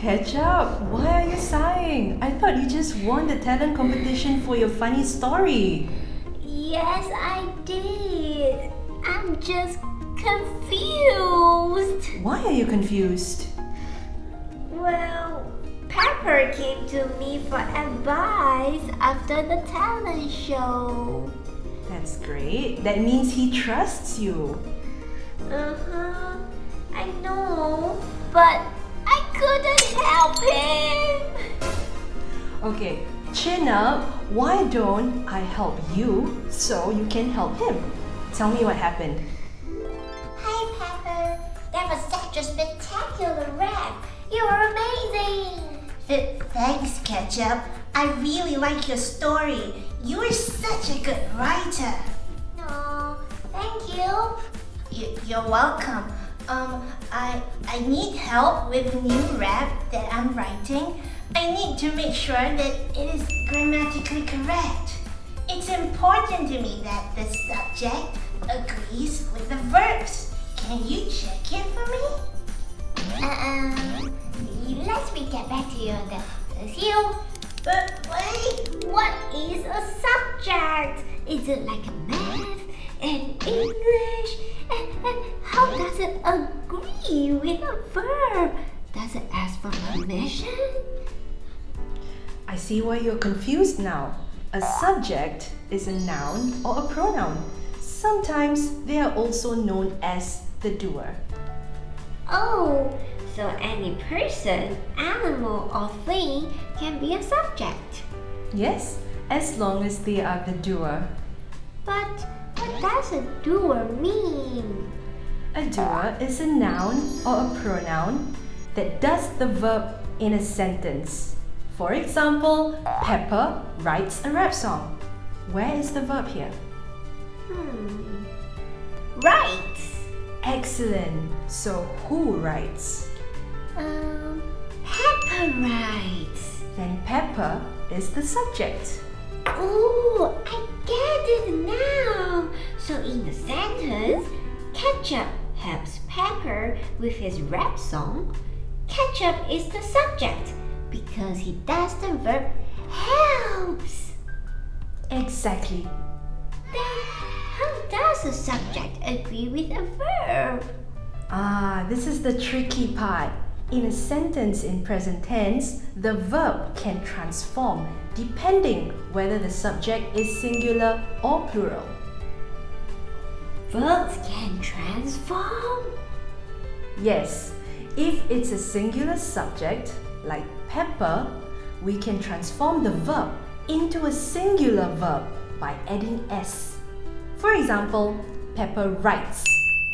Ketchup, why are you sighing? I thought you just won the talent competition for your funny story. Yes, I did. I'm just confused. Why are you confused? Well, Pepper came to me for advice after the talent show. That's great. That means he trusts you. Uh-huh. I know, but I couldn't help him. Okay, chin up. Why don't I help you so you can help him? Tell me what happened. Hi, Pepper. That was such a spectacular rap. You are amazing. Thanks, Ketchup. I really like your story. You are such a good writer. No, thank you. You're welcome. I need help with a new rap that I'm writing. I need to make sure that it is grammatically correct. It's important to me that the subject agrees with the verbs. Can you check it for me? Let me get back to you on that. But wait. What is a subject? Is it like a math and English? And how does it agree with a verb? Does it ask for permission? I see why you're confused now. A subject is a noun or a pronoun. Sometimes they are also known as the doer. Oh, so any person, animal, or thing can be a subject. Yes, as long as they are the doer. But what does a doer mean? A doer is a noun or a pronoun that does the verb in a sentence. For example, Pepper writes a rap song. Where is the verb here? Right. Excellent. So who writes? Pepper writes. Then Pepper is the subject. Ooh, I get it now. So in the sentence, Ketchup helps Pepper with his rap song. Ketchup is the subject because he does the verb helps. Exactly. Then how does a subject agree with a verb? This is the tricky part. In a sentence in present tense, the verb can transform depending whether the subject is singular or plural. Verbs can transform? Yes, if it's a singular subject, like Pepper, we can transform the verb into a singular verb by adding S. For example, Pepper writes,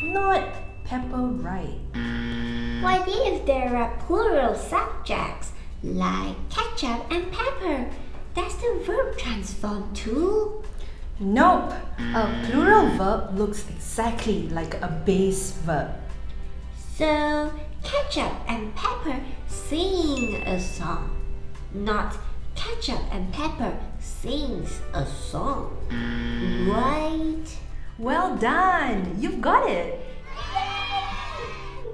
not Pepper write. What if there are plural subjects like ketchup and pepper? Does the verb transform too? Nope, a plural verb looks exactly like a base verb. So, ketchup and pepper sing a song, not ketchup and pepper sings a song. Right? Well done, you've got it.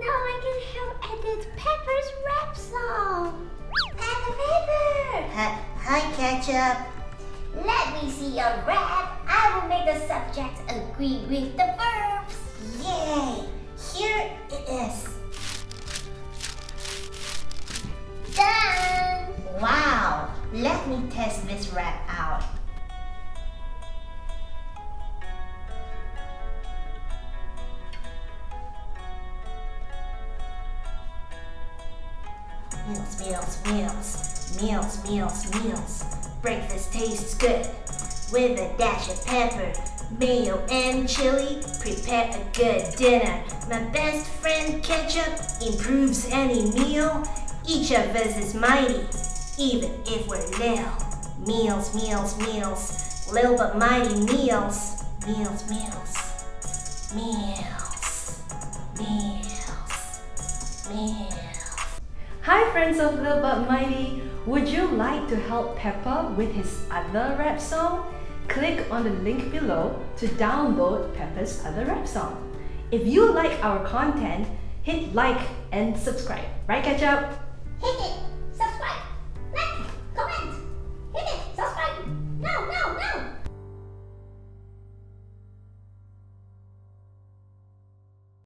Now I can help edit Pepper's rap song. Pepper! Hi, Ketchup. Let me see your rap. I will make the subject agree with the verbs. Yay! Here it is. Done! Wow! Let me test this rap out. Meals. Breakfast tastes good with a dash of pepper, mayo and chili. Prepare a good dinner. My best friend Ketchup improves any meal. Each of us is mighty, even if we're little. Meals. Little but mighty meals. Meals. Hi friends of Little But Mighty, would you like to help Pepper with his other rap song? Click on the link below to download Pepper's other rap song. If you like our content, hit like and subscribe. Right, Ketchup? Hit it.